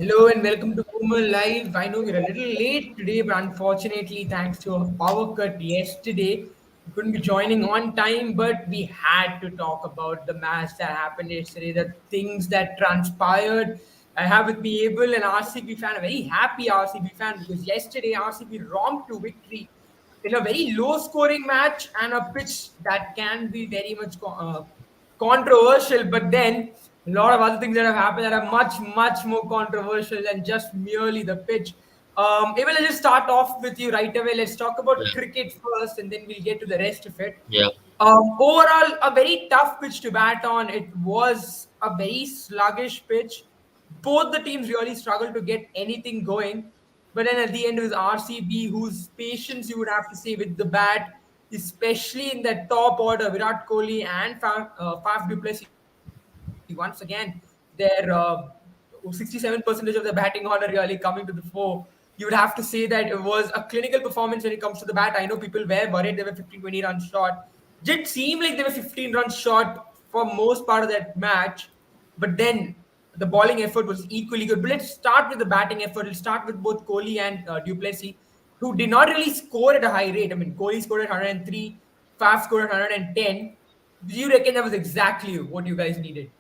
Hello and welcome to Boomer Live. I know we're a little late today, but unfortunately, thanks to a power cut yesterday, we couldn't be joining on time. But we had to talk about the match that happened yesterday, the things that transpired. I have with me Abel, an RCB fan, a very happy RCB fan, because yesterday RCB romped to victory in a very low scoring match and a pitch that can be very much controversial, but then a lot of other things that have happened that are much, much more controversial than just merely the pitch. Maybe let's just start off with you right away. Let's talk about Yeah, cricket first, and then we'll get to the rest of it. yeah, Overall, a very tough pitch to bat on. It was a very sluggish pitch. Both the teams really struggled to get anything going. But then at the end, it was RCB whose patience you would have to say with the bat, especially in that top order, Virat Kohli and Faf du Plessis. Once again, their 67% of the batting order really coming to the fore. You would have to say that it was a clinical performance when it comes to the bat. I know people were worried they were 15, 20 runs short. Did seem like they were 15 runs short for most part of that match, but then the bowling effort was equally good. But let's start with the batting effort. Let's start with both Kohli and Duplessis, who did not really score at a high rate. I mean, Kohli scored at 103, Faf scored at 110. Do you reckon that was exactly what you guys needed?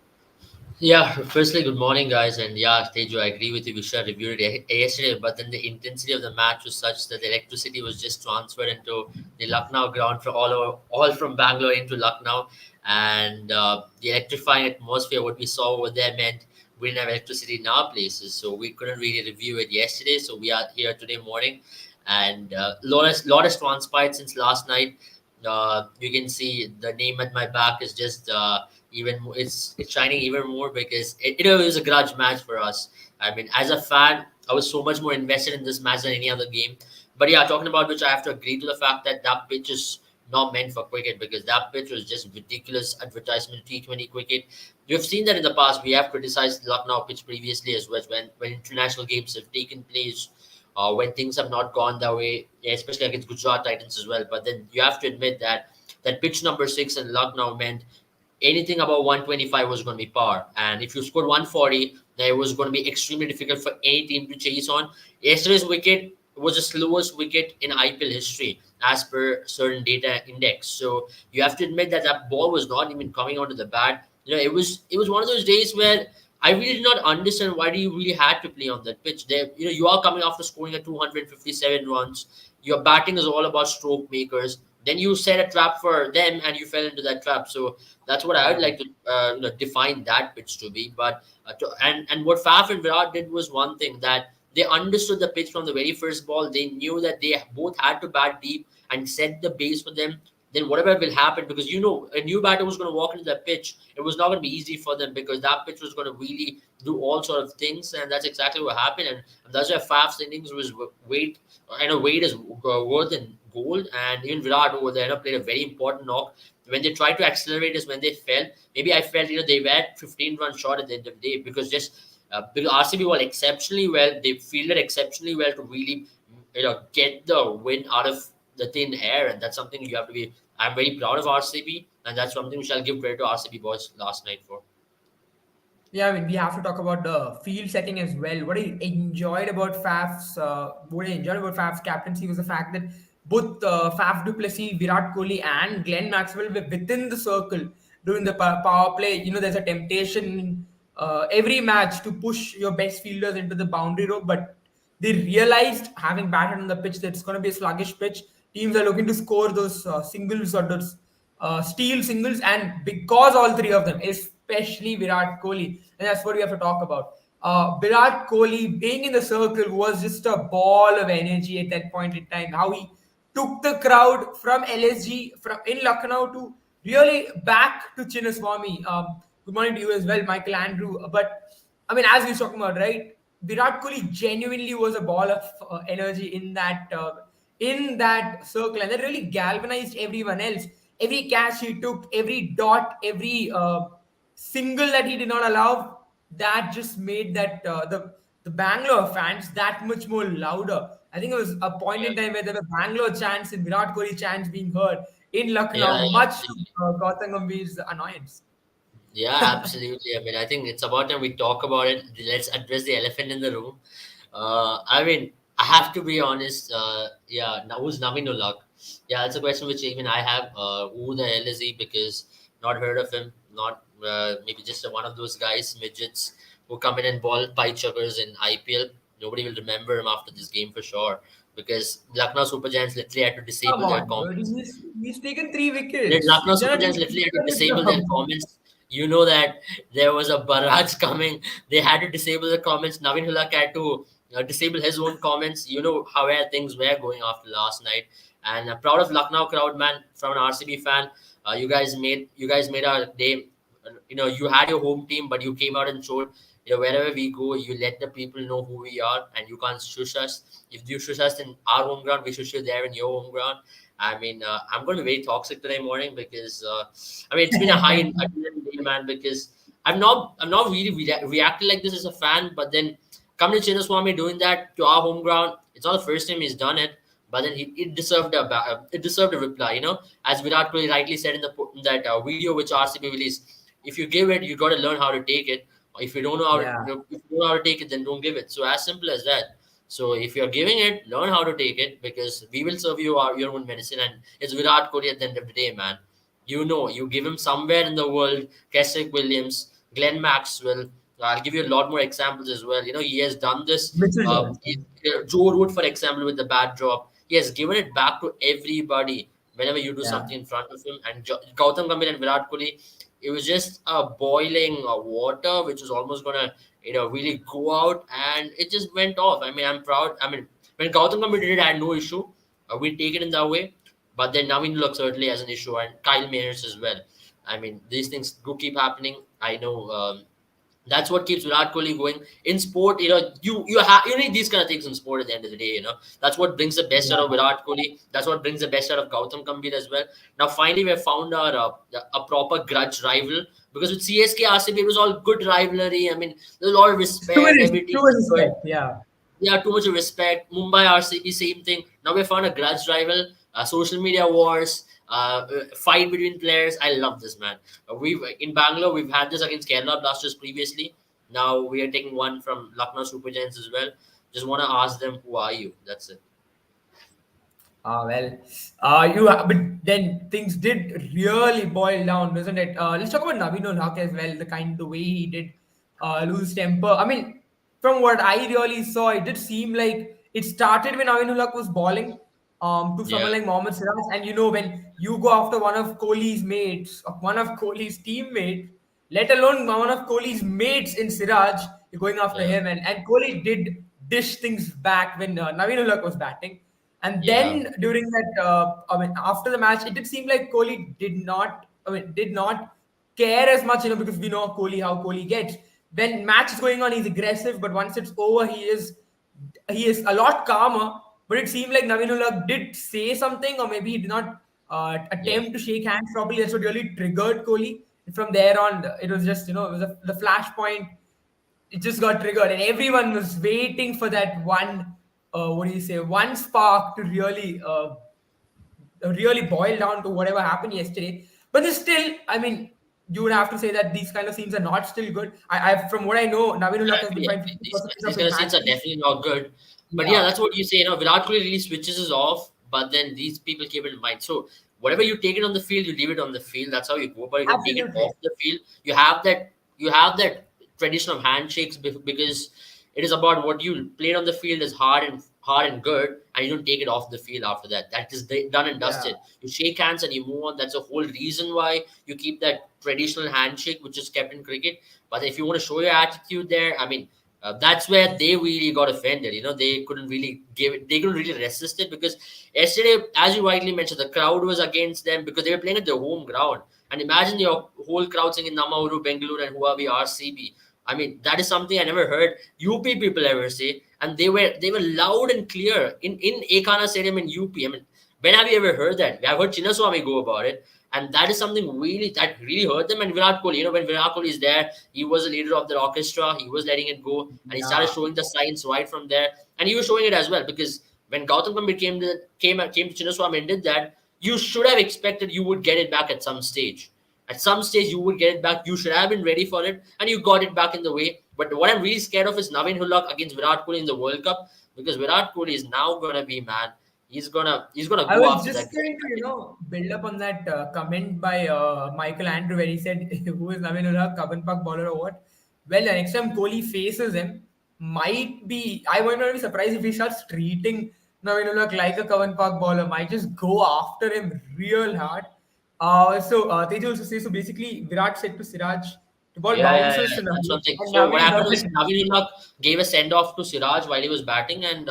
yeah. Firstly, good morning, guys, and yeah, Tejo, I agree with you. We should have reviewed it yesterday, but then the intensity of the match was such that the electricity was just transferred into the Lucknow ground for all from Bangalore into Lucknow, and the electrifying atmosphere. What we saw over there meant we didn't have electricity in our places, so we couldn't really review it yesterday. So we are here today morning, and lot has transpired since last night. You can see the name at my back is just even more, it's shining even more because it was a grudge match for us. I mean, as a fan, I was so much more invested in this match than any other game. But yeah, talking about which, I have to agree to the fact that that pitch is not meant for cricket because that pitch was just ridiculous advertisement T20 cricket. You've seen that in the past. We have criticized Lucknow pitch previously as well when international games have taken place, when things have not gone that way, yeah, especially against Gujarat Titans as well. But then you have to admit that that pitch number 6 in Lucknow meant anything above 125 was going to be par. And if you scored 140, then it was going to be extremely difficult for any team to chase on. Yesterday's wicket was the slowest wicket in IPL history as per certain data index. So you have to admit that that ball was not even coming onto the bat. It was one of those days where I really did not understand why do you really had to play on that pitch. There, you are coming after scoring a 257 runs. Your batting is all about stroke makers. Then you set a trap for them, and you fell into that trap. So that's what I would Yeah. like to define that pitch to be. But and what Faf and Virat did was one thing that they understood the pitch from the very first ball. They knew that they both had to bat deep and set the base for them. Then whatever will happen, because a new batter was going to walk into that pitch. It was not going to be easy for them because that pitch was going to really do all sort of things, and that's exactly what happened. And that's why Faf's innings was weight. I know weight is worth in gold, and even Virat over there played a very important knock. When they tried to accelerate is when they fell. Maybe I felt they were 15 runs short at the end of the day because RCB were exceptionally well. They fielded exceptionally well to really get the win out of the thin air, and that's something you have to be. I'm very proud of RCB, and that's something which I'll give credit to RCB boys last night for. Yeah, I mean, we have to talk about the field setting as well. What I enjoyed about Faf's captaincy was the fact that both Faf du Plessis, Virat Kohli, and Glenn Maxwell were within the circle during the power play. You know, there's a temptation in every match to push your best fielders into the boundary rope, but they realized, having batted on the pitch, that it's going to be a sluggish pitch. Teams are looking to score those singles or those steal singles, and because all three of them, especially Virat Kohli, and that's what we have to talk about. Virat Kohli being in the circle was just a ball of energy at that point in time. How he took the crowd from LSG, from in Lucknow, to really back to Chinnaswamy. Good morning to you as well, Michael Andrew. But I mean, as we were talking about, right? Virat Kohli genuinely was a ball of energy in that circle, and that really galvanized everyone else. Every catch he took, every dot, every single that he did not allow, that just made the Bangalore fans that much more louder. I think it was a point Yeah, in time where there were Bangalore chants and Virat Kohli chants being heard in yeah, Lucknow, yeah. much to Gautam Gambhir's annoyance. Yeah, absolutely. I mean, I think it's about time we talk about it. Let's address the elephant in the room. I mean, I have to be honest. Yeah, now who's Naveen Ulak? Yeah, that's a question which even I have. Who the hell is he? Because not heard of him. Not maybe just one of those guys, midgets, who come in and ball pie chuggers in IPL. Nobody will remember him after this game for sure. Because Lucknow Super Giants literally had to Come disable their on, bro. comments. He's taken three The wickets. Lucknow He's Super done Giants he's literally had to done his disable their job. comments. You know that there was a barrage coming. They had to disable the comments. Navin Hulak had to disable his own comments. You know how where things were going after last night. And I'm proud of Lucknow crowd, man. From an RCB fan, you guys made our day. You had your home team, but you came out and showed. Wherever we go, you let the people know who we are, and you can't shush us. If you shush us in our home ground, we shush you there in your home ground. I mean, I'm going to be very toxic today morning because I mean it's been a high adrenaline day, man. Because I'm not really reacting like this as a fan, but then coming to Chinnaswamy doing that to our home ground, it's not the first time he's done it. But then it deserved a reply, as Virat Kohli rightly said in that video which RCB released. If you give it, you got to learn how to take it. If you don't know how to, Yeah. if you don't know how to take it, then don't give it. So as simple as that. So if you're giving it, learn how to take it because we will serve you your own medicine. And it's Virat Kohli at the end of the day, man. You give him somewhere in the world, Keswick Williams, Glenn Maxwell. I'll give you a lot more examples as well. He has done this. Mitchell Johnson. Joe Root, for example, with the bad drop, he has given it back to everybody whenever you do Yeah. something in front of him. And Gautam Gambhir and Virat Kohli, it was just a boiling water, which was almost gonna really go out, and it just went off. I mean, I'm proud. I mean, when Gautam Gambhir did it, I had no issue. We take it in that way, but then Naveen Lok certainly has an issue, and Kyle Mayers as well. I mean, these things do keep happening. I know. That's what keeps Virat Kohli going in sport. You need these kind of things in sport at the end of the day. That's what brings the best out of Yeah. Virat Kohli. That's what brings the best out of Gautam Gambhir as well. Now finally we have found our a proper grudge rival because with CSK RCB it was all good rivalry. I mean, there's a lot of respect. Every Too team much was good. respect. Yeah. Yeah, too much of respect. Mumbai RCB, same thing. Now we found a grudge rival, social media wars, fight between players. I love this, man. We've in Bangalore, we've had this against Kerala Blasters previously. Now we are taking one from Lucknow Super Giants as well. Just want to ask them, who are you? That's it. Well, but then things did really boil down, doesn't it? Let's talk about Naveen Haq as well. The way he did lose temper. I mean, from what I really saw, it did seem like it started when Naveen Haq was bowling to Yeah, someone like Mohammad Siraj, and when you go after one of Kohli's mates, or one of Kohli's teammates, let alone one of Kohli's mates in Siraj, you're going after yeah, him, and Kohli did dish things back when Naveen Haq was batting. And yeah, then during that, after the match, it did seem like Kohli did not care as much, because we know Kohli, how Kohli gets. When match is going on, he's aggressive, but once it's over, he is a lot calmer. But it seemed like Navinullah did say something, or maybe he did not yeah. attempt to shake hands. Probably that's what really triggered Kohli. From there on, it was just it was the flashpoint. It just got triggered, and everyone was waiting for that one. What do you say? One spark to really boil down to whatever happened yesterday. But there's still, I mean, you would have to say that these kind of scenes are not still good. From what I know, Naveen Yeah, Ullah has been yeah, fined 50% these of his kind of scenes are matches. definitely not good. But yeah, Yeah, that's what you say. Virat Kohli really switches us off, but then these people keep it in mind. So whatever you take it on the field, you leave it on the field. That's how you go. But you can take it absolutely. off the field. You have that tradition of handshakes because it is about what you played on the field is hard and good, and you don't take it off the field after that. That is done and Yeah, dusted. You shake hands and you move on. That's the whole reason why you keep that traditional handshake, which is kept in cricket. But if you want to show your attitude there, I mean, that's where they really got offended. They couldn't really give it. They couldn't really resist it because yesterday, as you rightly mentioned, the crowd was against them because they were playing at their home ground. And imagine your whole crowd singing Namauru, Bengaluru, and Huawei RCB. I mean, that is something I never heard UP people ever say, and they were loud and clear in Ekana Stadium in UP. I mean, when have you ever heard that? I've heard Chinnaswamy go about it, and that is something really hurt them. And Virat Kohli, when Virat Kohli is there, he was the leader of the orchestra. He was letting it go, and he started yeah. showing the signs right from there. And he was showing it as well because when Gautam Gambhir came to Chinnaswamy and did that, you should have expected you would get it back at some stage. At some stage, you would get it back. You should have been ready for it, and you got it back in the way. But what I'm really scared of is Navin Hulak against Virat Kohli in the World Cup, because Virat Kohli is now gonna be, man. He's gonna I go was after just that guy. going to, build up on that comment by Michael Andrew where he said, "Who is Navin Ullah, Kavan Pak bowler or what?" Well, the next time Kohli faces him, I might not be surprised if he starts treating Navin Ullah like a Kavan Pak bowler. Might just go after him real hard. Teju also says, so basically, Virat said to Siraj, the ball bounces to That's Navin, one thing. and So what Navin happened doesn't. was Navin Ullah gave a send off to Siraj while he was batting, and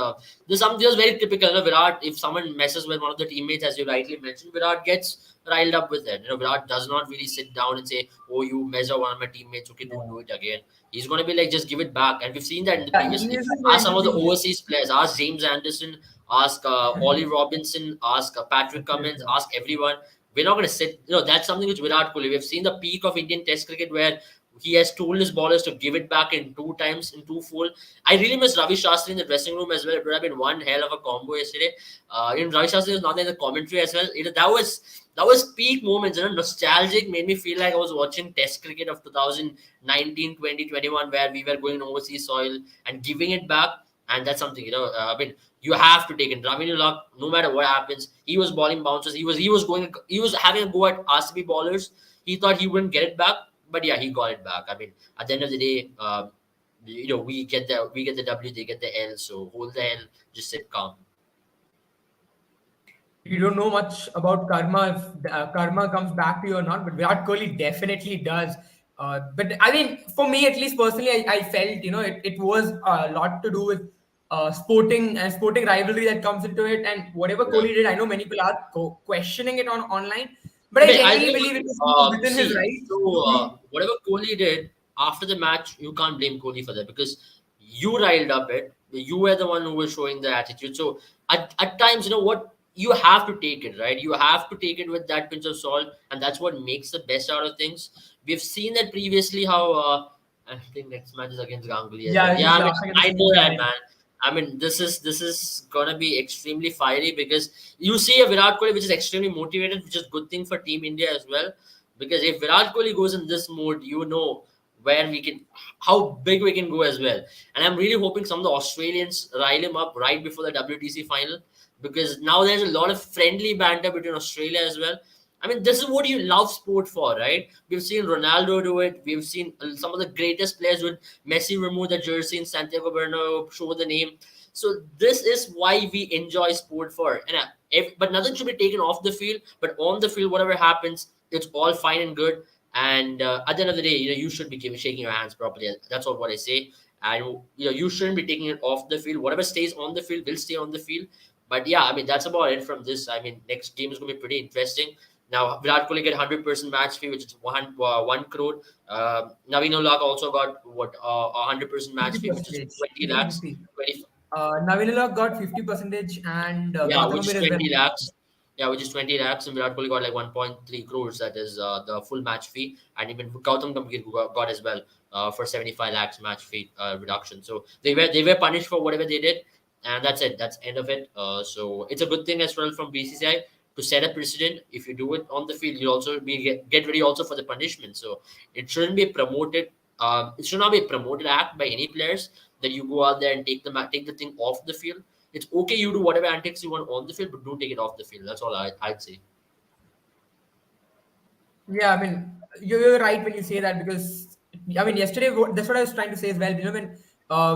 this was very typical. Virat, if someone messes with one of the teammates, as you rightly mentioned, Virat gets riled up with it. Virat does not really sit down and say, "Oh, you measure one of my teammates. Okay, don't do it again." He's going to be like, "Just give it back." And we've seen that in the Yeah, he previously. isn't Ask going some to of the be. overseas players. Ask James Anderson. Ask Ollie Robinson. Ask Patrick Cummins. Ask everyone. We're not going to sit. That's something which Virat Kohli. We've seen the peak of Indian Test cricket where he has told his bowlers to give it back in two times, in two full. I really miss Ravi Shastri in the dressing room as well. It would have been one hell of a combo yesterday. Ravi Shastri was not there in the commentary as well. That was peak moments. Nostalgic, made me feel like I was watching Test cricket of 2019, 2021, where we were going overseas soil and giving it back. And that's something, I mean, you have to take it. Ravindra Luck, no matter what happens, he was bowling bounces. He was having a go at RCB bowlers. He thought he wouldn't get it back, but yeah, he got it back. I mean, at the end of the day, we get the W, they get the L. So hold the L, just sit calm. You don't know much about karma if karma comes back to you or not, but Virat Kohli definitely does. But I mean, for me at least personally, I felt it was a lot to do with sporting rivalry that comes into it, and whatever Yeah. Kohli did, I know many people are questioning it on online, but I I mean, I genuinely think believe it was within his see, rights so to be. whatever Kohli did after the match, you can't blame Kohli for that because you riled up it. You were the one who was showing the attitude. So at times, you know what, you have to take it, right? You have to take it with that pinch of salt, and that's what makes the best out of things. We've seen that previously how I think next match is against Ganguly as Yeah, well. I was Yeah, just I mean, laughing at the I same know that, time. man. I mean, this is gonna be extremely fiery because you see a Virat Kohli which is extremely motivated, which is good thing for Team India as well. Because if Virat Kohli goes in this mode, where we can, how big we can go as well. And I'm really hoping some of the Australians rile him up right before the WTC final, because now there's a lot of friendly banter between Australia as well. I mean, this is what you love sport for, right? We've seen Ronaldo do it. We've seen some of the greatest players do it. Messi remove the jersey in Santiago Bernabeu, show the name. So this is why we enjoy sport for. And but nothing should be taken off the field. But on the field, whatever happens, it's all fine and good. And at the end of the day, you should be shaking your hands properly. That's all what I say. And you shouldn't be taking it off the field. Whatever stays on the field will stay on the field. But yeah, I mean that's about it from this. I mean, next game is going to be pretty interesting. Now Virat Kohli get 100% match fee, which is 1 crore. Naveen Ulak also got what 100% match 50 fee, which is percentage, 20 50 lakhs. 50. 20, Navinullah got 50 percentage, and yeah, Gautam which is Gambhir as well. 20 lakhs. Yeah, which is 20 lakhs, and Virat Kohli got like 1.3 crores. That is the full match fee, and even Gautam Gambhir got as well for 75 lakhs match fee reduction. So they were punished for whatever they did, and that's it. That's end of it. So it's a good thing as well from BCCI to set a precedent. If you do it on the field, you also get ready also for the punishment. So it shouldn't be promoted. It should not be a promoted act by any players that you go out there and take the thing off the field. It's okay you do whatever antics you want on the field, but don't take it off the field. That's all I'd say. Yeah, I mean, you're right when you say that because I mean, yesterday that's what I was trying to say as well. When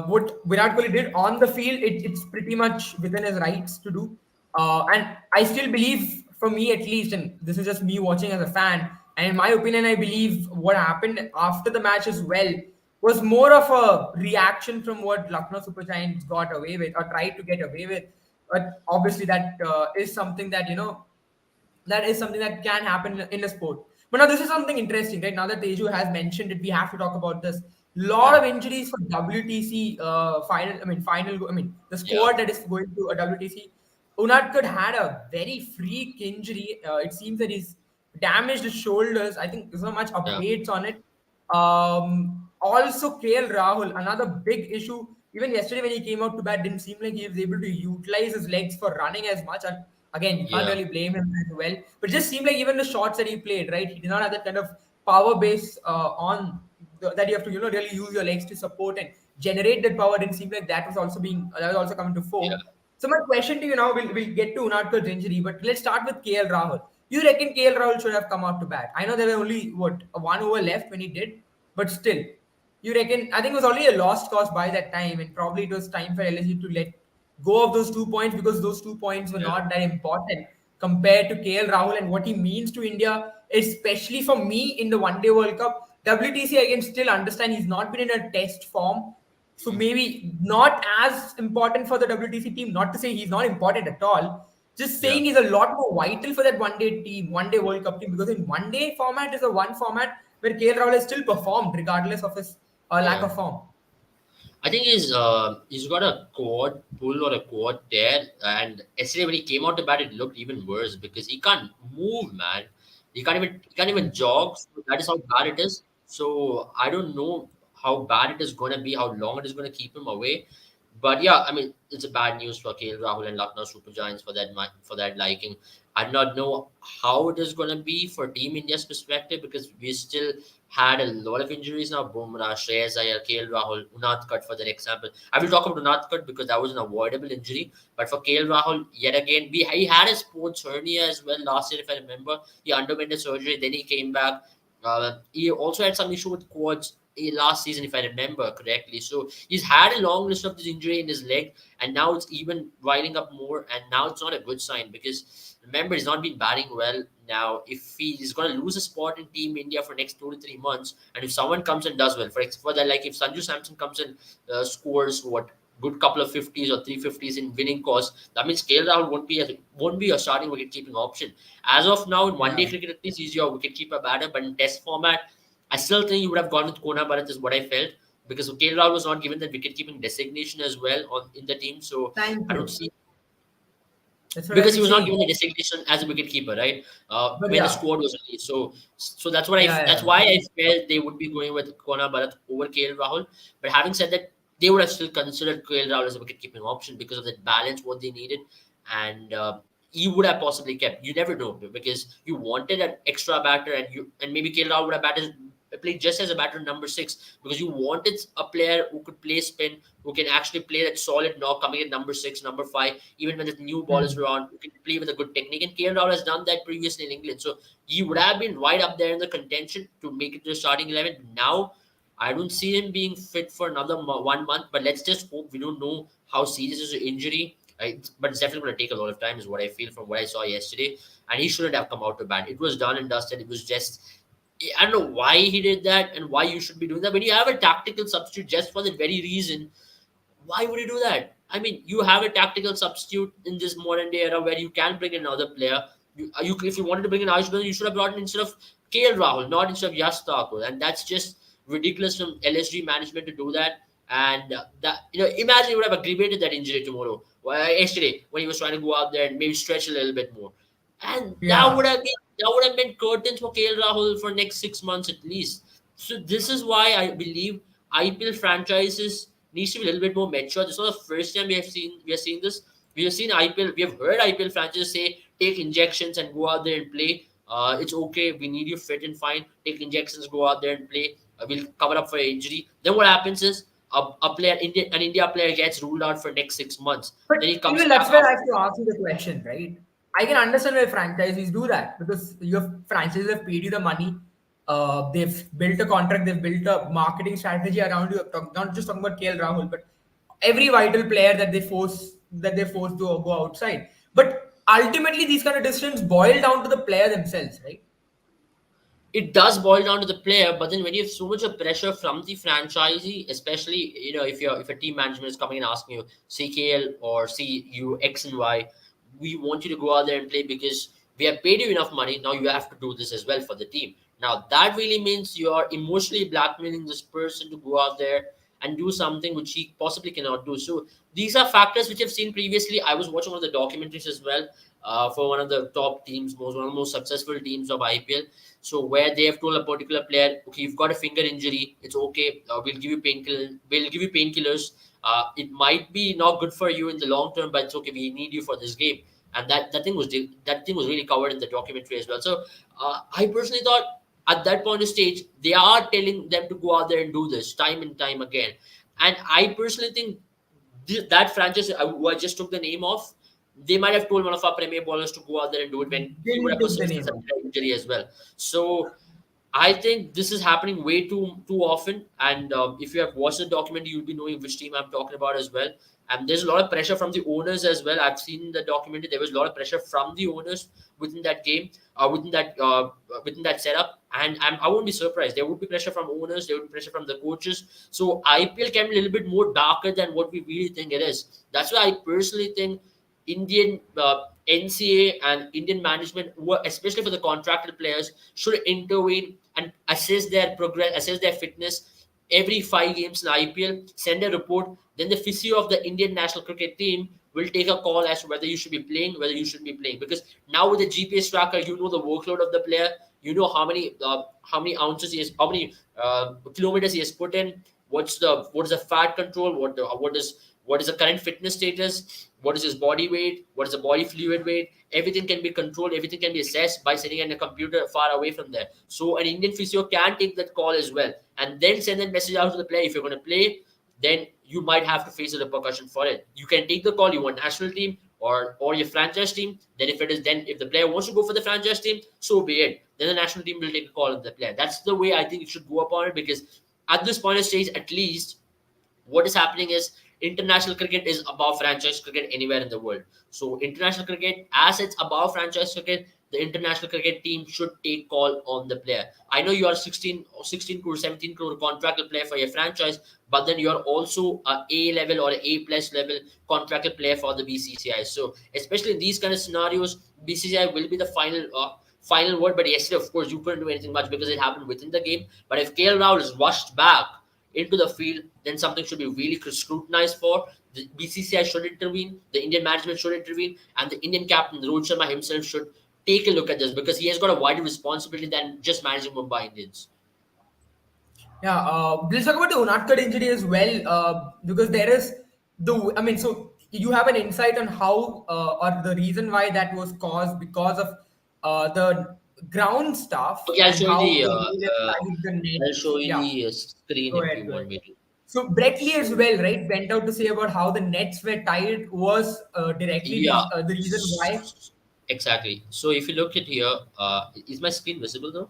what Virat Kohli did on the field, it's pretty much within his rights to do. And I still believe, for me at least, and this is just me watching as a fan, and in my opinion, I believe what happened after the match as well was more of a reaction from what Lucknow Super Giants got away with or tried to get away with. But obviously, that is something that can happen in a sport. But now this is something interesting, right? Now that Teju has mentioned it, we have to talk about this. Lot Yeah, of injuries for WTC final. I mean, the yeah, squad that is going to a WTC. Unadkat had a very freak injury. It seems that he's damaged his shoulders. I think there's not much yeah, updates on it. Also, KL Rahul, another big issue. Even yesterday when he came out to bat, didn't seem like he was able to utilize his legs for running as much. And Again, you can't Yeah, really blame him as well. But it just seemed like even the shots that he played, right? He did not have that kind of power base that you have to, really use your legs to support and generate that power. Didn't seem like that was also coming to yeah, fore. So my question to you now, we'll get to Unadkar's injury, but let's start with KL Rahul. You reckon KL Rahul should have come out to bat? I know there were only what one over left when he did, but still, you reckon? I think it was already a lost cause by that time, and probably it was time for LSG to let go of those 2 points because those 2 points were yeah, not that important compared to KL Rahul and what he means to India, especially for me in the One Day World Cup. WTC, I can still understand he's not been in a test form, so maybe not as important for the WTC team. Not to say he's not important at all. Just yeah, saying he's a lot more vital for that one day team, One Day World Cup team, because in one day format is a one format where KL Rahul has still performed regardless of his lack yeah. of form. I think he's got a quad pull or a quad tear, and yesterday when he came out to bat, it looked even worse because he can't move, man. He can't even jog. So that is how bad it is. So I don't know how bad it is going to be, how long it is going to keep him away. But yeah, I mean, it's a bad news for KL Rahul and Lucknow Super Giants for that liking. I do not know how it is going to be for Team India's perspective because we still had a lot of injuries now. Bumrah, Shreyas Iyer, KL Rahul, Unadkat for that example. I will talk about Unadkat because that was an avoidable injury. But for KL Rahul, yet again, he had a sports hernia as well last year, if I remember. He underwent a surgery, then he came back. He also had some issue with quads last season, if I remember correctly. So he's had a long list of this injury in his leg, and now it's even riling up more. And now it's not a good sign because remember he's not been batting well. Now, if he's going to lose a spot in Team India for next 2 to 3 months, and if someone comes and does well, for that, like if Sanju Samson comes and scores what good couple of 50s or 350s in winning cause, that means KL Rahul won't be a starting wicket keeping option. As of now, in one Yeah. day cricket, at least he's your wicket keeper batter, but in Test format, I still think you would have gone with Kona Bharat is what I felt because KL Rahul was not given that wicket keeping designation as well in the team, so Thank I don't you. see That's what I've because he been was not saying. given a designation as a wicketkeeper, right? But When the yeah, squad was released, so yeah, that's yeah, why I felt they would be going with Kona Bharat over KL Rahul. But having said that, they would have still considered KL Rahul as a wicket keeping option because of that balance what they needed, and he would have possibly kept. You never know because you wanted an extra batter, and maybe KL Rahul would have played just as a batter number six because you wanted a player who could play spin, who can actually play that solid knock coming at number six, number five, even when the new ballers hmm, were on, who can play with a good technique. And KL Rahul has done that previously in England. So he would have been right up there in the contention to make it to the starting 11. Now, I don't see him being fit for another 1 month, but let's just hope we don't know how serious is the injury. Right? But it's definitely going to take a lot of time, is what I feel from what I saw yesterday. And he shouldn't have come out to bat. It was done and dusted. It was just I don't know why he did that and why you should be doing that. When you have a tactical substitute just for that very reason, why would you do that? I mean, you have a tactical substitute in this modern day era where you can bring in another player. If you wanted to bring in Ayush, you should have brought in instead of KL Rahul, not instead of Yash Thakur. And that's just ridiculous from LSG management to do that. And imagine you would have aggravated that injury tomorrow, yesterday, when he was trying to go out there and maybe stretch a little bit more. And yeah, that would have been curtains for KL Rahul for next 6 months at least. So this is why I believe IPL franchises needs to be a little bit more mature. This is not the first time we are seeing this. We have seen IPL. We have heard IPL franchises say take injections and go out there and play. It's okay. We need you fit and fine. Take injections, go out there and play. We'll cover up for your injury. Then what happens is an India player gets ruled out for next 6 months. but Then he comes even back that's where I after. have to ask you the question, right? I can understand why franchisees do that because your franchises have paid you the money. They've built a contract, they've built a marketing strategy around you. Not just talking about KL Rahul, but every vital player that they force to go outside. But ultimately, these kind of decisions boil down to the player themselves, right? It does boil down to the player, but then when you have so much of pressure from the franchisee, especially if a team management is coming and asking you CKL or CU X and Y, we want you to go out there and play because we have paid you enough money. Now you have to do this as well for the team. Now that really means you are emotionally blackmailing this person to go out there and do something which he possibly cannot do. So these are factors which I've seen previously. I was watching one of the documentaries as well for one of the top teams, one of the most successful teams of IPL. So where they have told a particular player, okay, you've got a finger injury, it's okay. We'll give you painkillers. It might be not good for you in the long term, but it's okay. We need you for this game. and that thing was really covered in the documentary as well. So I personally thought at that point of stage they are telling them to go out there and do this time and time again, and I personally think that franchise who I just took the name of, they might have told one of our premier bowlers to go out there and do it when he would Didn't have took the persisted name such of. an injury as well. So I think this is happening way too often. And if you have watched the documentary, you'll be knowing which team I'm talking about as well. And there's a lot of pressure from the owners as well. I've seen the documentary. There was a lot of pressure from the owners within that game, within that setup. And I won't be surprised. There would be pressure from owners. There would be pressure from the coaches. So IPL can be a little bit more darker than what we really think it is. That's why I personally think Indian NCA and Indian management, especially for the contracted players, should intervene and assess their progress, assess their fitness every 5 games in IPL, send a report. Then the physio of the Indian national cricket team will take a call as to whether you should be playing, whether you shouldn't be playing. Because now with the GPS tracker, you know the workload of the player, you know how many ounces he has, how many kilometers he has put in, what is the fat control, what is the current fitness status, what is his body weight, what is the body fluid weight. Everything can be controlled, everything can be assessed by sitting in a computer far away from there. So an Indian physio can take that call as well and then send that message out to the player. If you're going to play, then you might have to face the repercussion for it. You can take the call, you want national team or your franchise team. Then if the player wants to go for the franchise team, so be it. Then the national team will take a call on the player. That's the way I think it should go upon it, because at this point of stage, at least what is happening is international cricket is above franchise cricket anywhere in the world. So international cricket, as it's above franchise cricket, the international cricket team should take call on the player. I know you are 16 crore, 17 crore contracted player for your franchise, but then you're also a level or A plus level contracted player for the BCCI. So especially in these kind of scenarios, BCCI will be the final word. But yesterday, of course, you couldn't do anything much because it happened within the game. But if KL Rahul is rushed back into the field, then something should be really scrutinized for. The BCCI should intervene, the Indian management should intervene, and the Indian captain, Rohit Sharma himself, should take a look at this, because he has got a wider responsibility than just managing Mumbai Indians. Yeah, let's talk about the Unatkar injury as well, because there is I mean, so you have an insight on how or the reason why that was caused because of the ground stuff Okay, I'll and show you how the the way they tied the net. I'll show you Yeah, the screen go if you ahead, go ahead. want me to. So Brett Lee as So well, right, went out to say about how the nets were tied was directly yeah, the reason why. exactly. So if you look at here, is my screen visible now?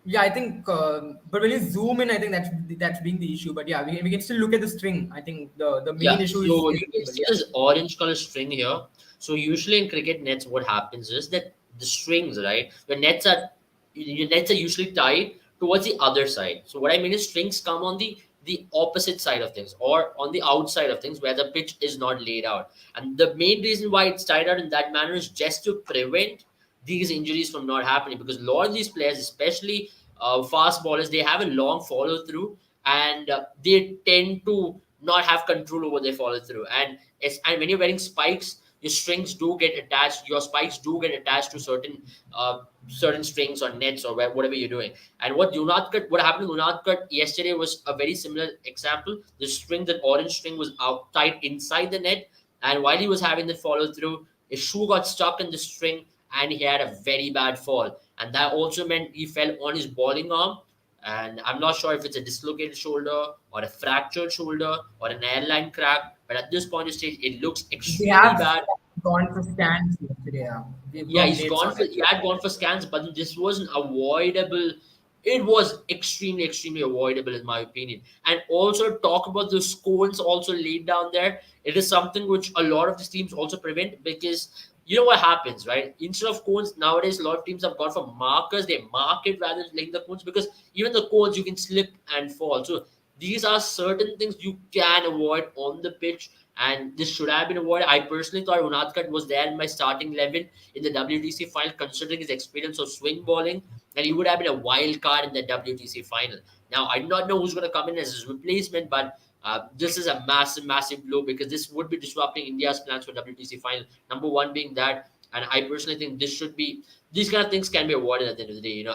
Yeah, I think, but when you zoom in, I think that's being the issue. But yeah, we can still look at the string. I think the main Yeah, issue so is you can visible. see Yeah. this orange color string here. So usually in cricket nets, what happens is that the strings, right? Your nets are usually tied towards the other side. So what I mean is strings come on the opposite side of things, or on the outside of things where the pitch is not laid out. And the main reason why it's tied out in that manner is just to prevent these injuries from not happening, because a lot of these players, especially fast bowlers, they have a long follow through, and they tend to not have control over their follow through. And when you're wearing spikes, your strings do get attached. Your spikes do get attached to certain strings or nets or whatever you're doing. And what happened in Unad cut yesterday was a very similar example. The string, that orange string, was out tied inside the net, and while he was having the follow through, his shoe got stuck in the string, and he had a very bad fall. And that also meant he fell on his bowling arm. And I'm not sure if it's a dislocated shoulder or a fractured shoulder or an airline crack. But at this point of stage, it looks They extremely have bad. gone for scans yesterday. Yeah. They've Yeah, got he's updates gone on for it. he had gone for scans, but this wasn't avoidable. It was extremely avoidable in my opinion. And also talk about the scones also laid down there. It is something which a lot of these teams also prevent, because you know what happens, right? Instead of cones nowadays, a lot of teams have gone for markers. They mark it rather than laying the cones, because even the cones you can slip and fall. So these are certain things you can avoid on the pitch, and this should have been avoided. I personally thought Unadkat was there in my starting 11 in the WTC final, considering his experience of swing bowling, and he would have been a wild card in the WTC final. Now, I do not know who's going to come in as his replacement, but this is a massive blow, because this would be disrupting India's plans for WTC final. Number one being that, and I personally think these kind of things can be avoided at the end of the day.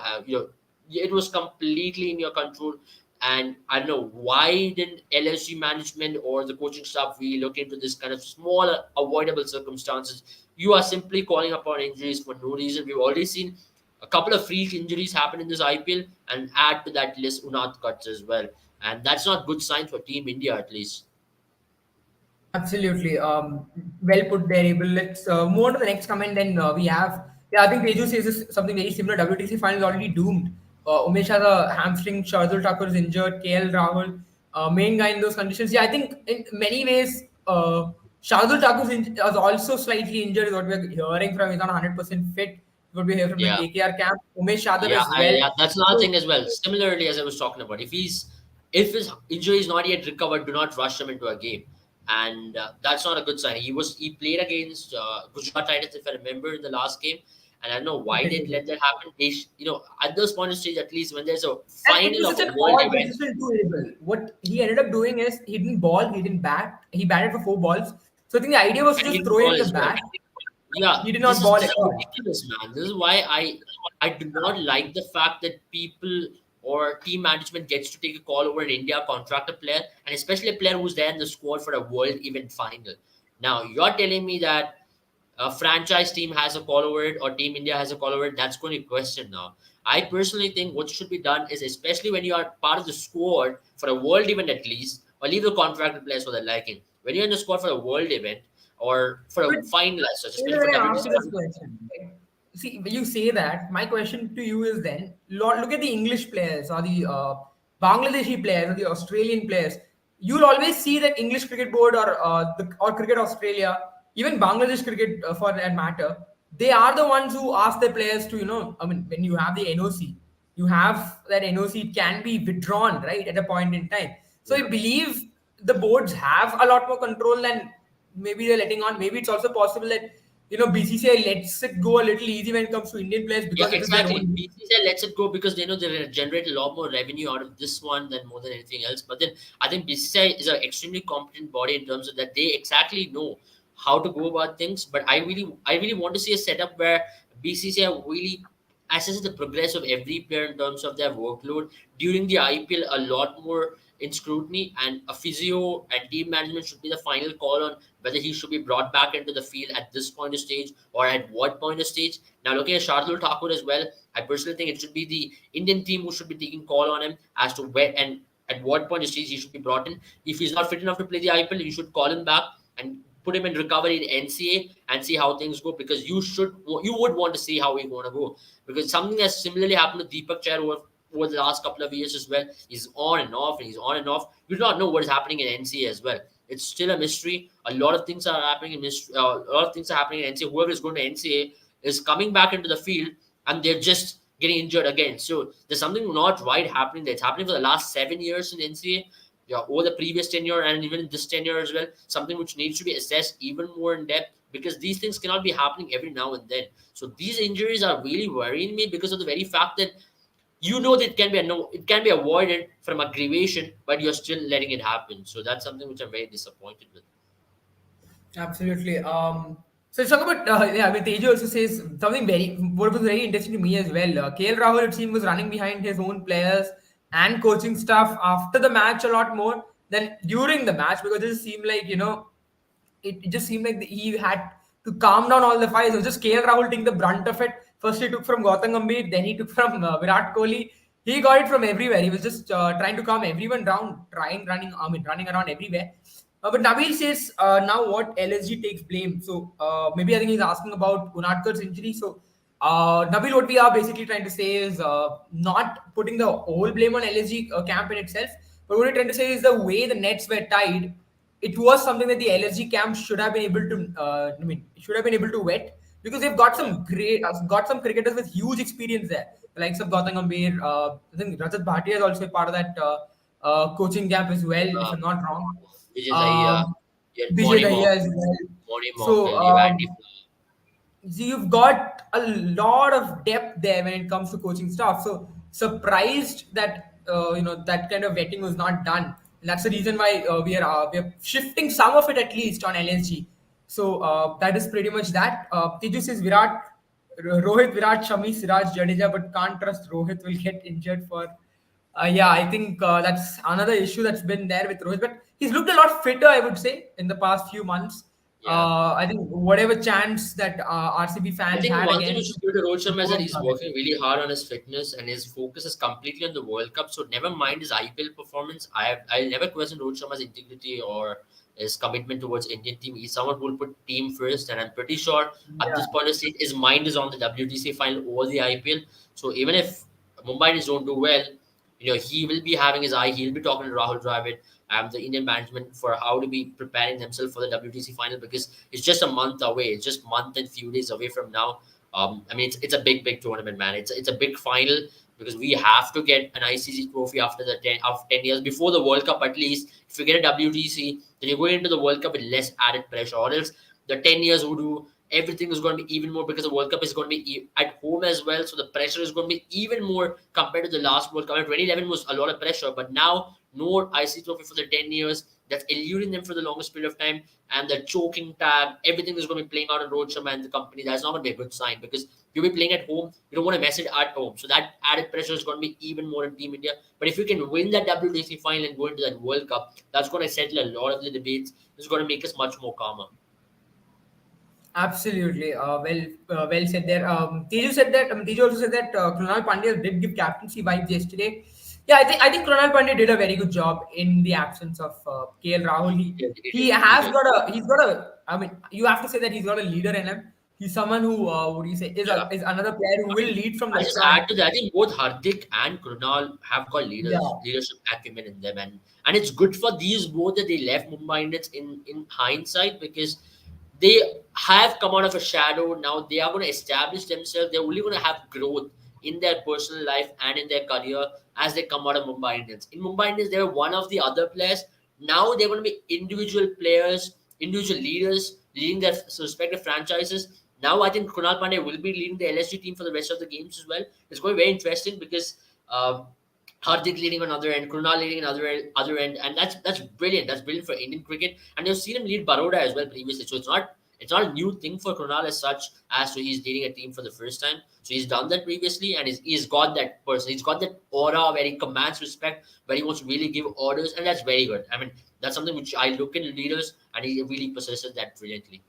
It was completely in your control. And I don't know why didn't LSG management or the coaching staff really look into this kind of small avoidable circumstances. You are simply calling upon injuries for no reason. We've already seen a couple of freak injuries happen in this IPL, and add to that list Unat cuts as well. And that's not good sign for Team India at least. Absolutely. Well put there, Abel. Let's move on to the next comment. Then we have, yeah, I think Teju says something very similar. WTC final is already doomed. Umesh has a hamstring. Shardul Thakur is injured. KL Rahul, main guy in those conditions. Yeah, I think in many ways, Shardul Thakur is also slightly injured, is what we're hearing from. He's not 100% fit. What we hear from the Yeah. KKR camp. Umesh Yadav Yeah, as well. yeah, that's another So, thing as well. Similarly, as I was talking about, if his injury is not yet recovered, do not rush him into a game, and that's not a good sign. He played against Gujarat Titans, if I remember, in the last game, and I don't know why they let that happen. At this point of stage, at least when there's a And it final was of such a an world odd event, decision too, Abel. What he ended up doing is he didn't ball, he didn't bat. He batted for 4 balls. So I think the idea was to and he just didn't throw ball in the as well. bat. Yeah, He did this not is ball this at is all. ridiculous, man. This is why I do not like the fact that people or team management gets to take a call over an India contract a player, and especially a player who's there in the squad for a world event final. Now you're telling me that a franchise team has a call over it or Team India has a call over it, that's going to be questioned now. I personally think what should be done is, especially when you are part of the squad for a world event at least, or leave the contracted players for their liking. When you're in the squad for a world event or for But a final as such, especially when for I ask you WTC. this question, right? See, when you say that, my question to you is then look at the English players or the Bangladeshi players or the Australian players. You'll always see that English Cricket Board or Cricket Australia, even Bangladesh Cricket for that matter, they are the ones who ask their players to, I mean, when you have the NOC, you have that NOC, it can be withdrawn, right, at a point in time. So I believe the boards have a lot more control than maybe they're letting on. Maybe it's also possible that BCCI lets it go a little easy when it comes to Indian players Yeah, because it is their exactly. own. BCCI lets it go because they know they generate a lot more revenue out of this one than more than anything else. But then I think BCCI is an extremely competent body in terms of that they exactly know how to go about things. But I really want to see a setup where BCCI really assesses the progress of every player in terms of their workload during the IPL a lot more in scrutiny, and a physio and team management should be the final call on whether he should be brought back into the field at this point of stage or at what point of stage. Now, looking at Shardul Thakur as well, I personally think it should be the Indian team who should be taking call on him as to where and at what point of stage he should be brought in. If he's not fit enough to play the IPL, you should call him back and put him in recovery in NCA and see how things go, because you would want to see how he's going to go, because something that's similarly happened to Deepak Chair over the last couple of years as well. He's on and off, and he's on and off. You do not know what is happening in NCA as well. It's still a mystery. A lot of things are happening in mystery. A lot of things are happening in NCA. Whoever is going to NCA is coming back into the field, and they're just getting injured again. So there's something not right happening there. It's happening for the last 7 years in NCA. Yeah, over the previous tenure and even this tenure as well. Something which needs to be assessed even more in depth, because these things cannot be happening every now and then. So these injuries are really worrying me because of the very fact that that it can be avoided from aggravation, but you're still letting it happen. So that's something which I'm very disappointed with. Absolutely. So let's talk about yeah. I mean, Teju also says something what was very interesting to me as well. KL Rahul, it seemed, was running behind his own players and coaching staff after the match a lot more than during the match, because it just seemed like it just seemed like he had to calm down all the fires. It was just KL Rahul taking the brunt of it. First he took from Gambhir, then he took from Virat Kohli. He got it from everywhere. He was just trying to calm everyone down, running around everywhere. But Nabil says now what LSG takes blame. So maybe I think he's asking about Unadkar's injury. So Nabil, what we are basically trying to say is not putting the whole blame on LSG camp in itself, but what we're trying to say is the way the nets were tied, it was something that the LSG camp should have been able to. Should have been able to wet, because they've got some cricketers with huge experience there, the likes of Gautam Gambhir. I think Rajat Bhatia is also a part of that coaching camp as well, if Uh, I'm not wrong. Vijay Zahia, Um, you had Vijay Bonnie Dahiya Mock, as well. Bonnie So Mockle, you have Andy. you've got a lot of depth there when it comes to coaching staff. So surprised that that kind of vetting was not done. And that's the reason why we are shifting some of it at least on LSG. So that is pretty much that. Teju says Rohit, Virat, Shami, Siraj, Jadeja, but can't trust Rohit will get injured for Yeah, I think that's another issue that's been there with Rohit, but he's looked a lot fitter, I would say, in the past few months. Yeah. I think whatever chance that RCB I fans think had one thing we against should give to Rohit Sharma is that him, he's working really hard on his fitness and his focus is completely on the World Cup. So never mind his IPL performance. I'll never question Rohit Sharma's integrity or his commitment towards Indian team. He's someone who will put team first, and I'm pretty sure at yeah, this point of stage his mind is on the WTC final over the IPL. So even if Mumbai Indians don't do well, he will be having his eye. He'll be talking to Rahul Dravid and the Indian management for how to be preparing themselves for the WTC final because it's just a month away. It's just month and few days away from now. I mean, it's a big tournament, man. It's a big final because we have to get an ICC trophy after the 10 years before the World Cup at least. If you get a WTC, then you're going into the World Cup with less added pressure. Or else the 10 years would do everything is going to be even more because the World Cup is going to be at home as well. So the pressure is going to be even more compared to the last World Cup. And 2011 was a lot of pressure, but now no ICC trophy for the 10 years. That's eluding them for the longest period of time. And the choking tag, everything is going to be playing out on Rohit Sharma and the company. That's not going to be a good sign because you'll be playing at home. You don't want to mess it at home. So that added pressure is going to be even more in Team India. But if you can win that WTC final and go into that World Cup, that's going to settle a lot of the debates. It's going to make us much more calmer. absolutely. Well said there. Teju said that. Teju also said that Krunal Pandya did give captaincy vibes yesterday. Yeah, I think Krunal Pandya did a very good job in the absence of KL Rahul. Yeah, He he has did. got a. I mean, you have to say that he's got a leader in him. He's someone who, what do you say, Yeah. is another player who will lead from I'll the just front. add to that. I think both Hardik and Krunal have got Yeah. leadership acumen in them, and it's good for these both that they left Mumbai Indians in hindsight because they have come out of a shadow. Now they are going to establish themselves. They're only going to have growth in their personal life and in their career as they come out of Mumbai Indians. In Mumbai Indians, they were one of the other players. Now they're going to be individual players, individual leaders leading their respective franchises. Now I think Kunal Pandey will be leading the LSG team for the rest of the games as well. It's going to be very interesting because Hardik leading on other end, Krunal leading on other end, and that's brilliant. That's brilliant for Indian cricket, and you've seen him lead Baroda as well previously. So it's not a new thing for Krunal as such. As so he's leading a team for the first time. So he's done that previously, and he's got that person. He's got that aura where he commands respect, where he wants to really give orders, and that's very good. I mean, that's something which I look in leaders, and he really possesses that brilliantly.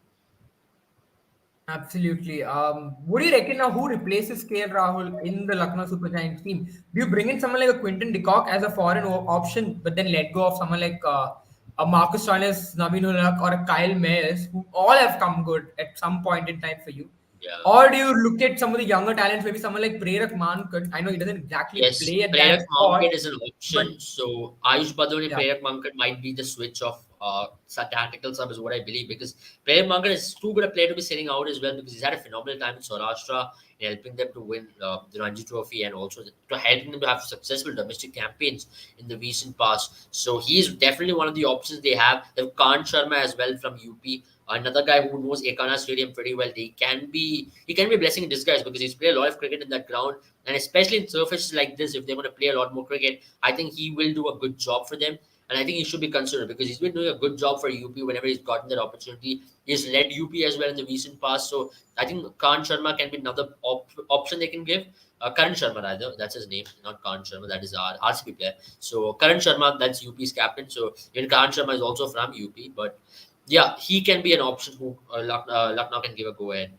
Absolutely. What do you reckon now? Who replaces KL Rahul in the Lucknow Super Giants team? Do you bring in someone like a Quinton de Kock as a foreign option, but then let go of someone like a Marcus Stoinis, Naveen Ulak, or a Kyle Mayers, who all have come good at some point in time for you? Yeah. Or do you look at some of the younger talents, maybe someone like Prerak Mankad? I know he doesn't exactly Yes, play at that Prerak spot, Mankad is an but option. So Ayush Badoni and yeah, Prerak Mankad might be the switch of tactical sub is what I believe because Prerak Mankad is too good a player to be sitting out as well because he's had a phenomenal time in Saurashtra in helping them to win the Ranji Trophy and also to helping them to have successful domestic campaigns in the recent past. So he's definitely one of the options they have. They have Khan Sharma as well from UP. Another guy who knows Ekana Stadium pretty well. He can be a blessing in disguise because he's played a lot of cricket in that ground, and especially in surfaces like this, if they're going to play a lot more cricket, I think he will do a good job for them. And I think he should be considered because he's been doing a good job for UP whenever he's gotten that opportunity. He's led UP as well in the recent past. So I think Khan Sharma can be another option they can give. Karan Sharma, rather, that's his name, not Khan Sharma, that is our RCB player. So Karan Sharma, that's UP's captain. So even Karan Sharma is also from UP, but yeah, he can be an option who Lucknow can give a go ahead.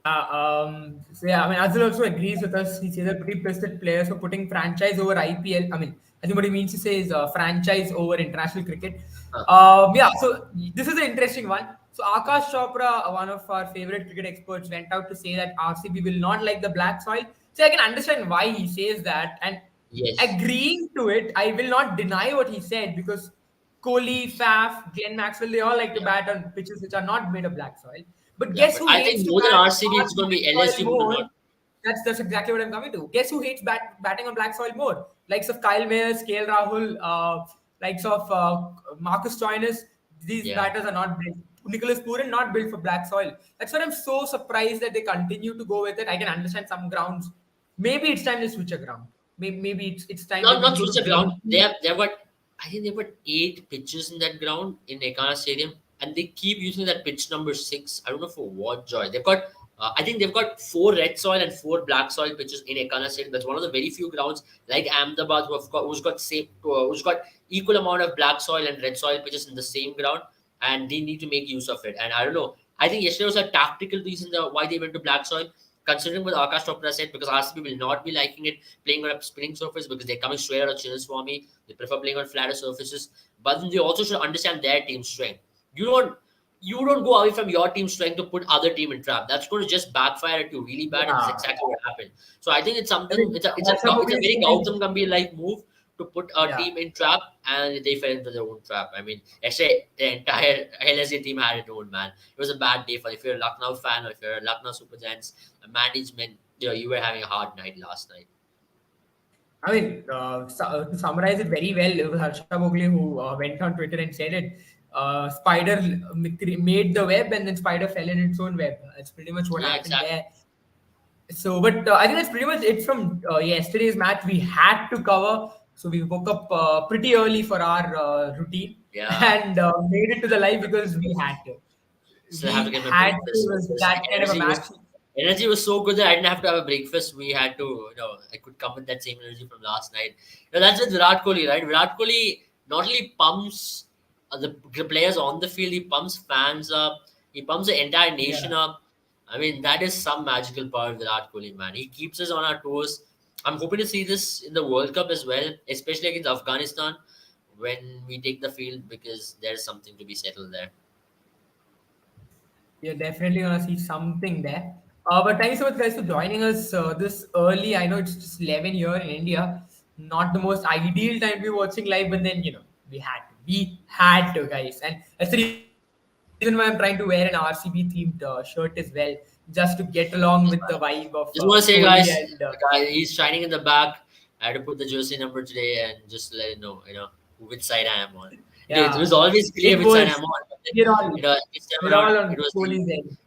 So yeah, I mean, Azul also agrees with us. He says that pretty pissed at players for putting franchise over IPL. I mean, I think what he means to say is franchise over international cricket. Huh. Yeah, so this is an interesting one. So Akash Chopra, one of our favorite cricket experts, went out to say that RCB will not like the black soil. So I can understand why he says that, and Yes. agreeing to it, I will not deny what he said because Kohli, Faf, Glenn Maxwell, they all like to Yeah. bat on pitches which are not made of black soil. But Yeah. guess But who I hates think to more than bat RCB, on it's going to black be soil LSG who do more? not. That's exactly what I'm coming to. Guess who hates batting on black soil more? Likes of Kyle Mayers, KL Rahul, likes of Marcus Stoinis. These Yeah. batters are not built. Nicholas Puran not built for black soil. That's why I'm so surprised that they continue to go with it. I can understand some grounds. Maybe it's time to switch a ground. Maybe it's time that Not we not go switch to the ground. Braintree. They've got I think they've got 8 pitches in that ground in Ekana Stadium, and they keep using that pitch number 6. I don't know for what joy. They've got I think they've got 4 red soil and 4 black soil pitches in Ekana Stadium. That's one of the very few grounds like Ahmedabad who's got equal amount of black soil and red soil pitches in the same ground, and they need to make use of it. And I don't know. I think yesterday was a tactical reason why they went to black soil. Considering what Akash Chopra said, because RCB will not be liking it playing on a spinning surface because they're coming straight out of Chinnaswamy. They prefer playing on flatter surfaces. But then they also should understand their team's strength. You don't you don't go away from your team's strength to put other team in trap. That's going to just backfire at you really bad, and that's Yeah. exactly what happened. So I think it's I something. mean, It's a Harsha very Bhogle Gautam Gambhir like move to put a yeah. team in trap, and they fell into their own trap. I mean, yesterday the entire LSA team had its own, man. It was a bad day for if you're a Lucknow fan or if you're a Lucknow Super Giants management. You were having a hard night last night. I mean, to summarize it very well, it was Harsha Bhogle who went on Twitter and said it. Spider made the web, and then Spider fell in its own web. That's pretty much what Yeah, happened exactly. there. So, but I think that's pretty much it from yesterday's match. We had to cover, so we woke up pretty early for our routine Yeah. and made it to the live because we had to. Still have to We get my had to. It breakfast. was Because that kind of a match. energy was so good that I didn't have to have a breakfast. We had to, I could come with that same energy from last night. That's with Virat Kohli, right? Virat Kohli not only pumps the players on the field, he pumps fans up, he pumps the entire nation Yeah. up. I mean, that is some magical power of Virat Kohli, man. He keeps us on our toes. I'm hoping to see this in the World Cup as well, especially against Afghanistan when we take the field, because there's something to be settled there. You're definitely gonna see something there. But thank you so much, guys, for joining us this early. I know it's just 11 here in India. Not the most ideal time to be watching live, but then we had to, guys, and that's the reason why I'm trying to wear an RCB themed shirt as well, just to get along with the vibe of Just want to Kohli say, and guys, the guy he's shining in the back. I had to put the jersey number today and just let it know, which side I am on. It yeah, was always clear it which side was. I'm on. But then, We're all this time we're around, all it on was Kohli's end.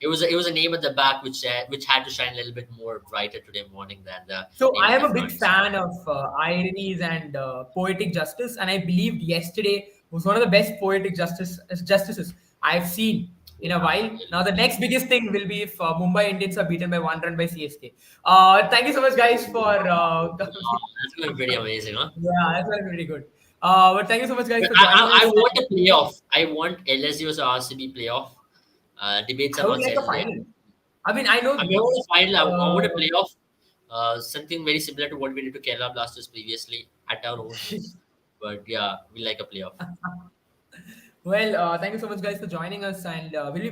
it was a name at the back which had to shine a little bit more brighter today morning than the So name I at am the a big front. So, fan of ironies and poetic justice, and I believed yesterday was one of the best poetic justices I've seen in a yeah, while. Now the next biggest thing will be if Mumbai Indians are beaten by 1 run by CSK. Thank you so much, guys, for that's going to be pretty amazing, huh? yeah, that's very pretty good. But thank you so much, guys, But for joining I us. want a playoff. I want LSU versus RCB playoff. Debates I are would not like a settled yet. final. I mean, I I know. mean, I want a final. I want a Uh, playoff. Something very similar to what we did to Kerala Blasters previously at our own home. But yeah, we like a playoff. well, thank you so much, guys, for joining us, and we'll be back.